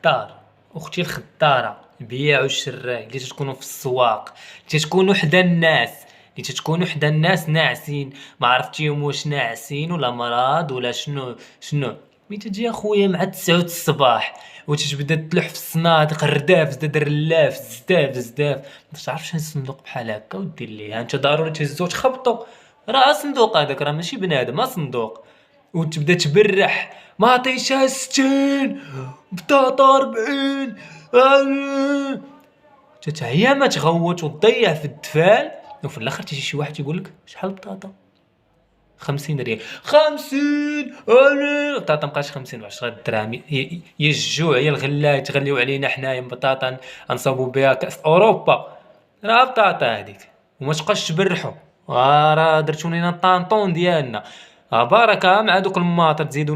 دار اختي الخداره، البياع والشراء اللي تتكونوا في السواق، تتكونوا حدا الناس، اللي تتكونوا حدا الناس ناعسين، ما عرفتيهم واش ناعسين ولا مرض ولا شنو. ملي تجي اخويا مع 9 الصباح وتتبدا تلوح في الصناديق، الرداف زاد الرلاف، زداف ما تعرفش هاد الصندوق بحال هكا ودير ليه، انت ضروري تهزو تخبطو، راه صندوق هذاك، راه ماشي بنادم، ما صندوق. وتبدا تبرح، ما عطيتها 60 بطاطا 40 تتعيا ما تغوت وتضيع في الدفال، وفي الاخر تيجي شي واحد يقول لك شحال بطاطا؟ 50 ريال، 50 بطاطا مابقاش 50 و10 دراهم، يا الجوع يا الغلا يتغليو علينا حنايا بطاطا نصاوبوا بها كاس اوروبا، راه بطاطا هذيك وما تبقاش تبرحوا، راه درتو لينا الطانطون ديالنا، بركه مع دوك الماطر تزيدوا